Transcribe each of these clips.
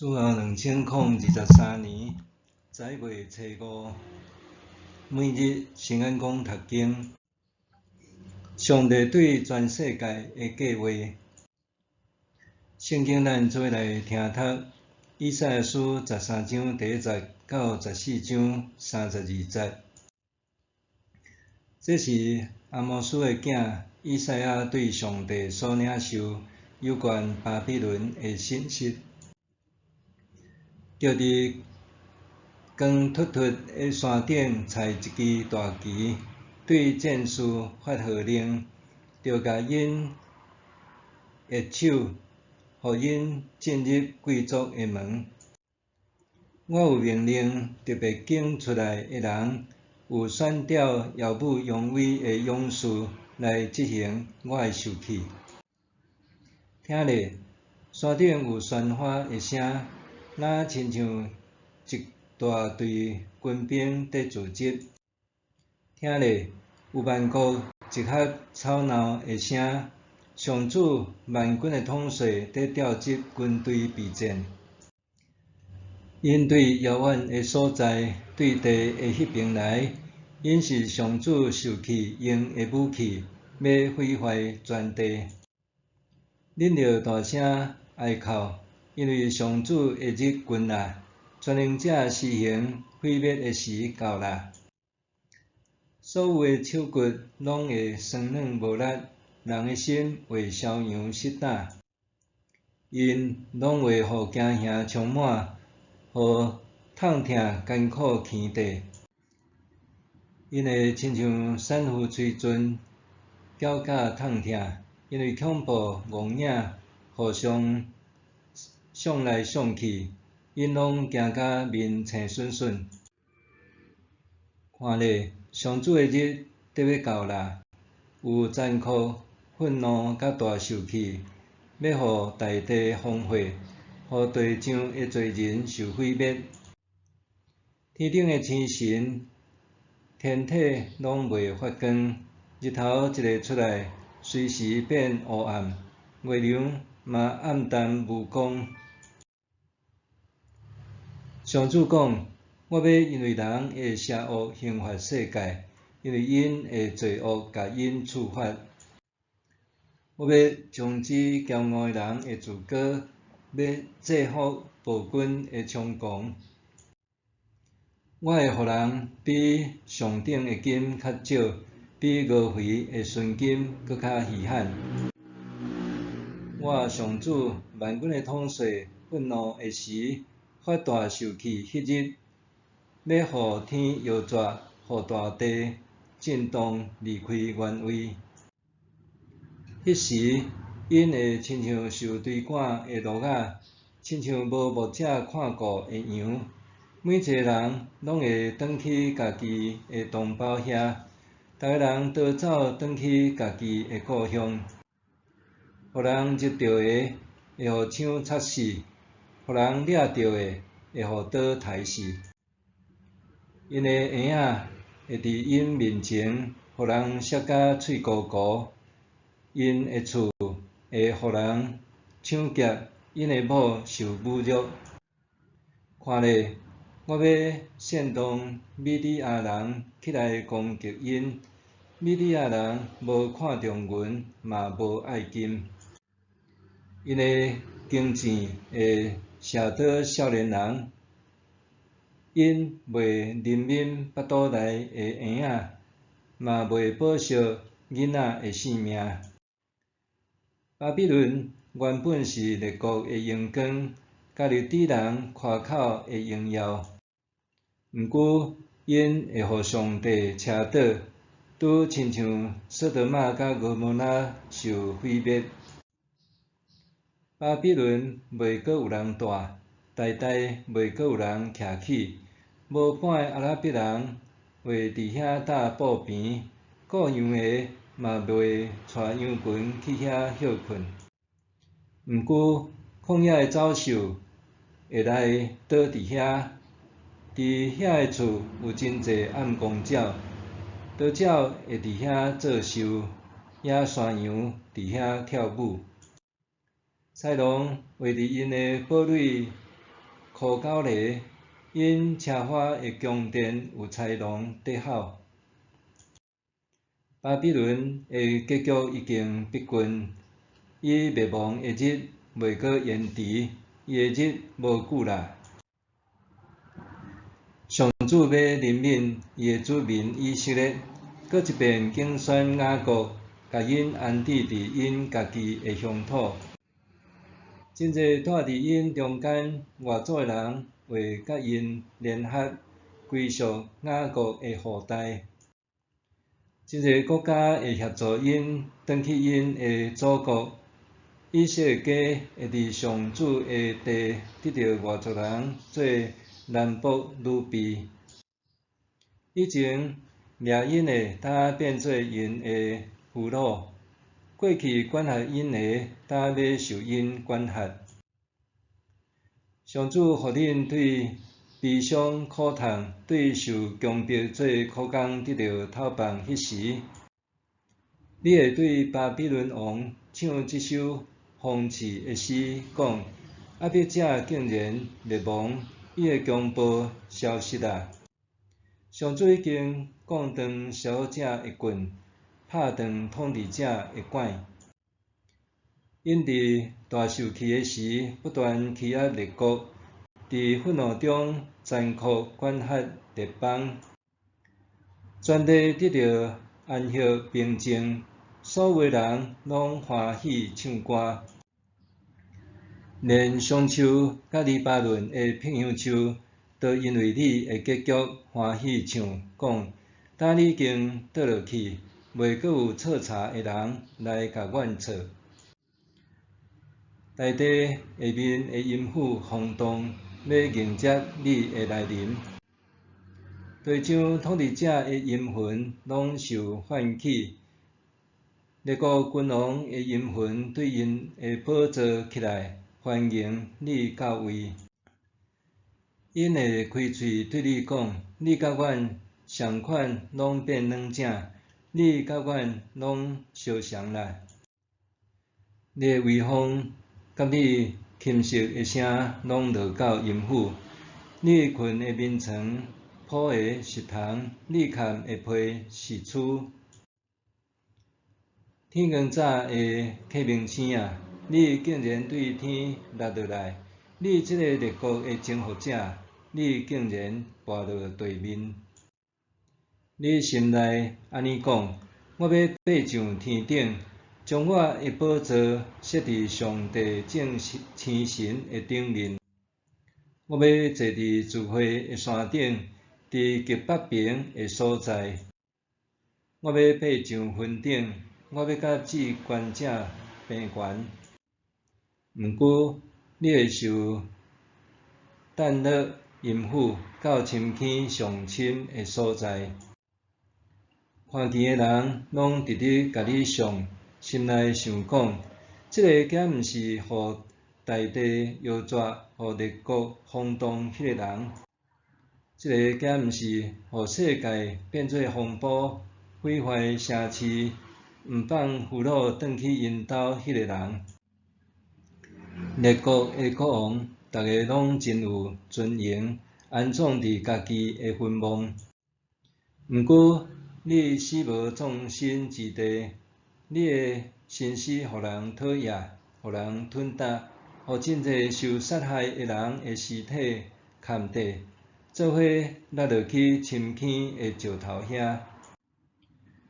主后2023年10月初5，每日圣安宫读经。上帝对全世界的计划。圣经咱做来听读以赛亚书13章第1节到14章32节。这是阿摩斯的囝以赛亚对上帝所领受有关巴比伦的信息。就伫光秃秃的山顶采一支大旗，对战士发号令，着甲因握手，互因进入贵族的门。我有命令特别拣出来的人，有选调耀武扬威的勇士来执行我的授契。听咧，山顶有喧哗的声，若亲像一大队军兵在聚集。听咧，有万国一合吵闹的声，上主万军的统帅在调集军队备战。因对遥远的所在，对地的迄边来，因是上主受气用的武器，要毁坏全地。恁着大声哀哭，因为上主的日近啦，全能者施行毁灭的时到啦。所有的手骨拢会酸软无力，人的心会烧痒失胆，因拢会互惊吓充满，互痛疼艰苦牵地。因会亲像产妇催阵，叫甲痛疼，因为恐怖恶影互相上来上去，因拢惊甲面青顺顺。看咧，上主的日得要到啦，有残酷、愤怒甲大受气，要互大地荒废，互地上的罪人受毁灭。天顶的星神、天体拢袂发光，日头一个出来，随时变黑暗，月亮嘛暗淡无光。上主讲：我要因为人的邪恶刑罚世界，因为因的罪恶甲因处罚。我要终止骄傲的人的自高，要制服暴君的猖狂。我会予人比上等的金较少，比鹅肥的纯金搁较稀罕。我上主万军的统帅愤怒的时，发大受气迄日，要互天摇绝，互大地震动，离开原位。迄时，因会亲像受追赶的鹿仔，亲像无牧者看顾的羊。每一个人拢会转去家己的同胞遐，逐个人逃走转去家己的故乡。互人入着的，会互枪插死；互人掠着的，会互刀刣死。因的婴仔会伫因面前，互人摔甲喙糊糊；因的厝会互人抢劫，因的某受侮辱。看咧，我要煽动米利亚人起来攻击因。米利亚人无看重银，嘛无爱金。因的弓箭会射倒少年人，因袂怜悯腹肚内的婴仔，嘛袂保惜囡仔的性命。巴比伦原本是列国的荣光，甲历史人夸口的荣耀。毋过，因会互上帝车倒，拄亲像索多玛甲蛾摩拉受毁灭。巴比伦袂阁有人住，代代袂阁有人徛起。无半个阿拉伯人会伫遐搭布棚，顾羊的嘛袂带羊群去遐歇困。毋过，旷野的走兽会来倒伫遐，伫遐的厝有真侪暗光鸟，岛鸟会伫遐作秀，野山羊伫遐跳舞。豺狼会伫因的堡垒苦狗犁，因车花的宫殿有豺狼在吼。巴比伦的结局已经逼近，伊灭亡的日袂阁延迟，伊的日无久啦。上主要怜悯伊的子民以色列，搁一遍竞选雅各，甲因安置伫因家己的乡土。真侪住伫因中间外族的人会甲因联合，归属雅各的后代。真侪国家会协助因转去因的祖国，以色列家会伫上主的地得到外族人做南北女婢。以前掠因的，当变做因的俘虏；过去管辖因的，当要受因管辖。上主互恁对悲伤苦痛、对受强迫做苦工得到透放迄时，你会对巴比伦王唱这首讽刺的诗，讲：压迫者竟然灭亡，伊的强暴消失啦！上主已经讲断小者的棍，拍断统治者的拐。因伫大受气的时，不断欺压列国，伫愤怒中残酷管辖列邦，全地得到安息平静，所有人拢欢喜唱歌。连商丘甲黎巴嫩的片香树，都因为你的结局欢喜唱，讲：当你已经倒落去，袂阁有彻查的人来甲阮测。大地下面的阴府轰动，要迎接你的来临。地上统治者的阴魂拢受唤起，列国君王的阴魂对因的宝座起来，欢迎你到位。因会开喙对你讲：你甲阮相款拢变软正，你甲阮拢相像啦。你的威风甲你琴瑟的声拢落到阴府，你困的眠床铺的是虫，你盖的被是蛆。天光早的客明星啊，你竟然对天落落来！你这个列国的征服者，你竟然跋落地面！你心内安尼讲：我要爬上天顶，将我的宝座设伫上帝众天神的顶面。我要坐伫智慧的山顶，伫极北平的所在。我要爬上云顶，我要甲至高者平悬。毋过，你会受弹落阴府，到深坑上深的所在。看见的人拢直直甲你想，心内想讲：这个敢毋是互大地摇绝、互列国轰动迄个人？这个敢毋是互世界变做风暴、毁坏城市、毋放俘虏转去因兜迄个人？列国的国王，逐个拢真有尊严，安葬伫家己的坟墓。毋过，你死无葬身之地，你的生死互人讨厌，互人吞踏，互真侪受杀害的人的尸体嵌底，做伙落落去深坑的石头遐。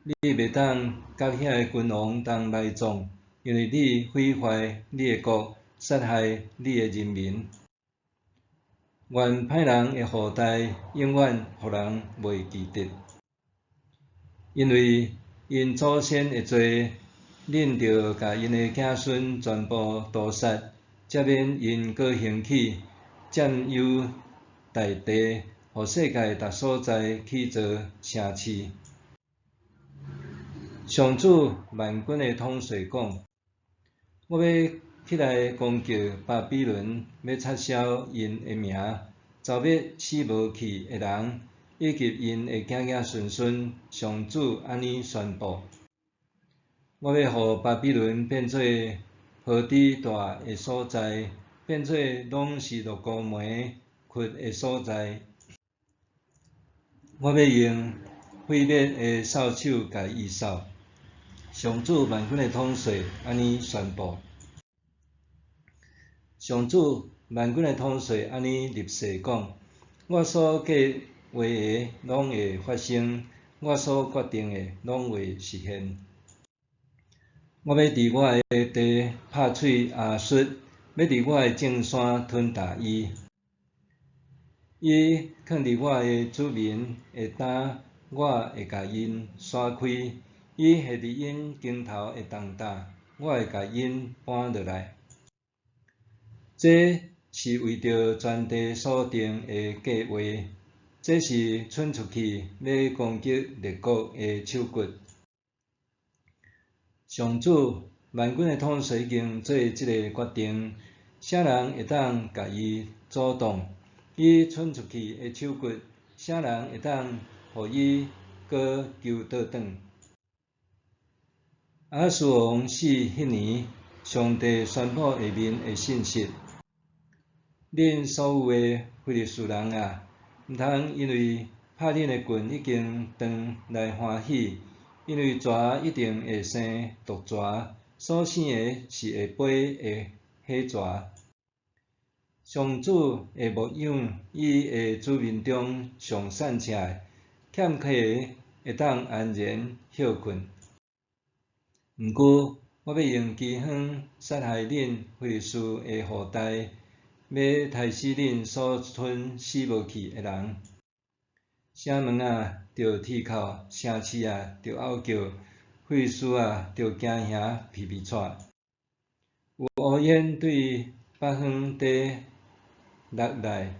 你袂当甲遐个君王同埋葬，因为你毁坏你的国，杀害你的人民。愿歹人的后代永远互人袂记得。因为因祖先的罪，恁着甲因的子孙全部屠杀，才免因搁兴起占有大地，互世界逐所在去造城市。上主万军的统帅讲：我要起来攻击巴比伦，要撤销因的名，找灭死无去的人。以及因的子子孙孙，上主安尼宣布：我要互巴比伦变做河底大的所在，变做拢是鹿孤梅、屈的所在。我要用毁灭的扫帚甲伊扫。上主万军的统帅安尼宣布。上主万军的统帅安尼立誓讲：我所计划的拢会发生，我所决定的拢会实现。我要伫我的地拍碎亚述，要伫我的正山吞踏伊。伊囥伫我的子民下担，我会甲因刷开；伊下伫因肩头的重担，我会甲因搬落来。这是为着全地所定的计划，这是伸出去要攻击列国的手骨。上主万军的统帅已经做即个决定，啥人会当甲伊阻挡？伊伸出去的手骨，啥人会当互伊搁求倒转？亚哈斯王死迄年，上帝宣布下面的信息：恁所有的非利士人啊，毋通因为拍恁的棍已经断来欢喜。因为蛇一定会生毒蛇，所生的是会飞的火蛇。上主会牧养伊的子民中上善车的，欠缺的会当安然休困。毋过，我要用饥荒杀害恁非利士的后代，要杀死恁所剩死无去的人。城门啊，着铁口；城市啊，着嗷叫；非利士啊，着惊吓皮皮喘。有乌烟对北方地落来，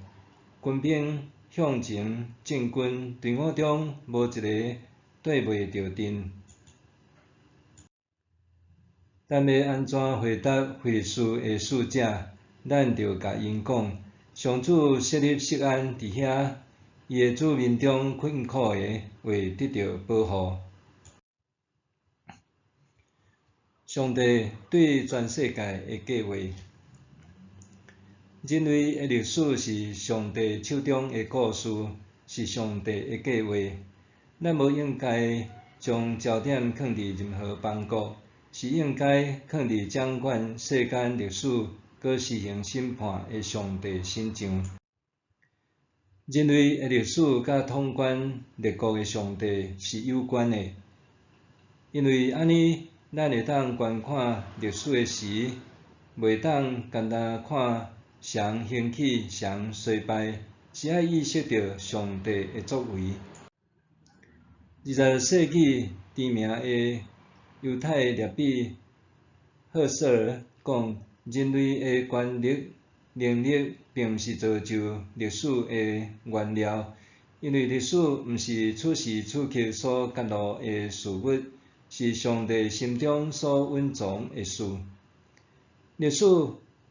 军兵向前进军，队伍中无一个对袂着阵。咱要安怎回答非利士的使者？咱着甲因讲：上主设立锡安伫遐。伊的子民中困苦的会得到保护。上帝对全世界的计划，人类的历史是上帝手中的故事，是上帝的计划。咱无应该将焦点放伫任何邦国，是应该放伫掌管世间历史、搁施行审判的上帝身上。人类的历史甲统管列国的上帝是有关的，因为安尼，咱会当观看历史的时，袂当单单看谁兴起谁衰败，是爱意识到上帝的作为。20世纪知名的犹太列比赫塞尔讲，人类的权力能力并毋是造就历史的原料，因为历史毋是此时此刻所揭露的事物，是上帝心中所蕴藏的事。历史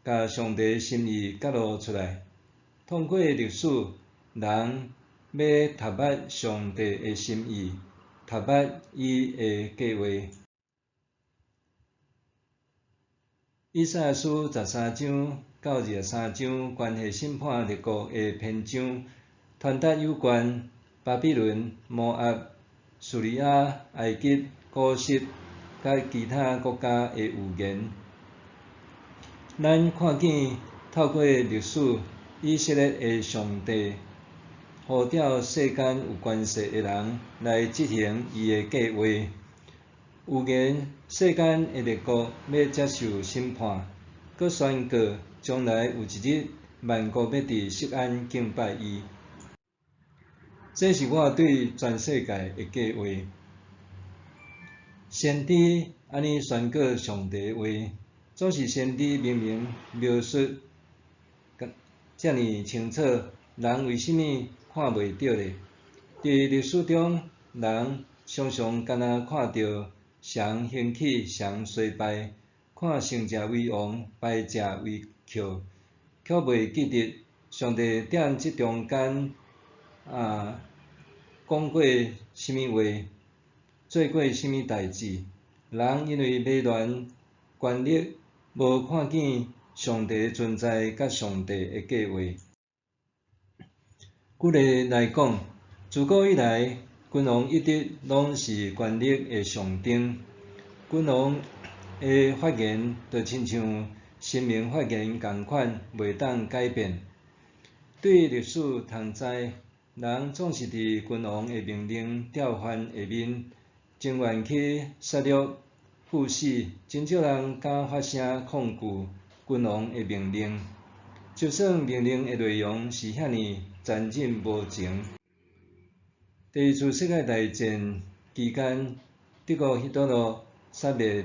甲上帝心意揭露出来，通过历史，人要读捌上帝的心意，读捌伊的计划。以赛亚书13章到23章关系审判列国的篇章，传达有关巴比伦、摩押、叙利亚、埃及、古实甲其他国家的预言。咱看见透过历史，以色列的上帝呼召世间有关系的人来执行伊的计划。预言世间的列国要接受审判，佮宣告将来有一日万国要伫锡安敬拜伊。这是我对全世界的计划。先知安尼宣告上帝的话，总是先知明明描述遮尔清楚，人为什么看袂到呢？伫历史中，人常常干那看到谁兴起，谁衰败，看胜者为王，败者为寇，却袂记得上帝踮即中间讲过什么话，做过什么代志。人因为迷恋权力，无看见上帝的存在甲上帝的计划。举例来讲，自古以来，君王一直拢是权力的象征。君王的发言就亲像神明发言共款，袂当改变。对历史通知，人总是伫君王的命令调换下面，情愿去杀戮、赴死，真少人敢发声抗拒君王的命令。就算命令的内容是遐尼残忍无情。第二次世界大战期间，德国希特勒杀灭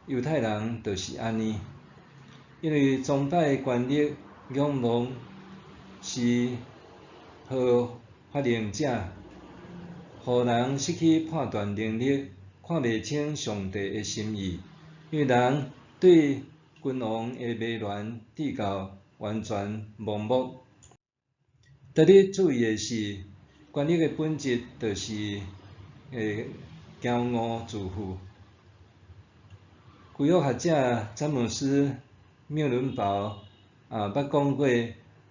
犹太人就是安尼，因为崇拜权力、仰望是好发明者，互人失去判断能力，看袂清上帝的心意。因为人对君王的迷恋至到完全盲目。值得注意的是，权力的本质就是骄傲自负。古约学者詹姆斯缪伦堡捌讲过，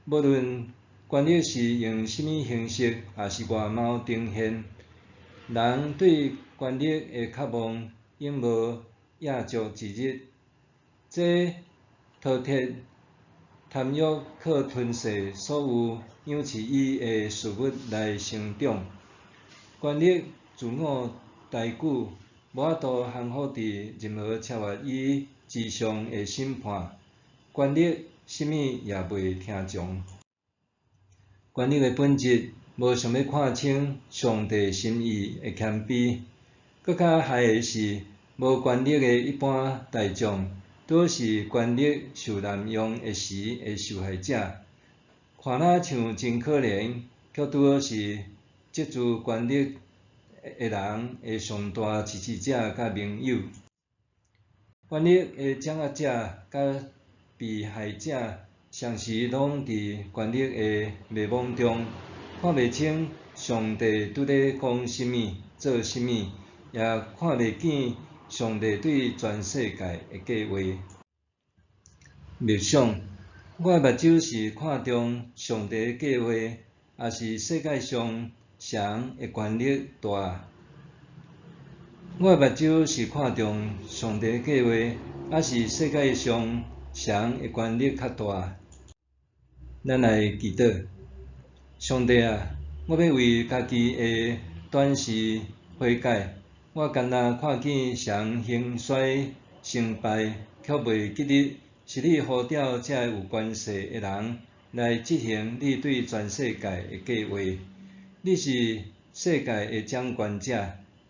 无论权力是用什么形式，也是外貌呈现，人对权力的渴望永无压足之日。这饕餮贪欲靠吞噬所有养饲伊的事物来成长，权力自我大举，无法度降服伫任何超越伊之上的审判。权力什么也袂听从。权力的本质无想要看清上帝心意的谦卑。更较害的是，无权力的一般大众，都是权力受滥用的时的受害者。看若像真可怜，却拄好是借助权力的人的上大支持者甲盟友。权力的掌握者甲被害者，常时拢伫权力的迷惘中，看袂清上帝拄咧讲什么、做什么，也看袂见上帝对全世界的计划。默想，我的目睭是看中上帝的计划，还是世界上谁的权力大？我的目睭是看中上帝的计划，还是世界上谁的权力较大？咱来祈祷，上帝啊，我要为家己的短视悔改。我干那看见谁兴衰成败，却袂记得是你呼召这有权势的人来执行你对全世界的计划。你是世界的掌权者，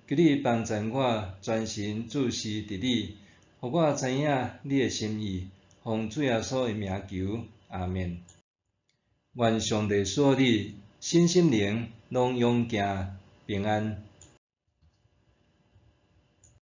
求你帮助我全心注视伫你，互我知影你的心意。奉主耶稣的名求，阿们。愿上帝所你身心灵拢永行平安。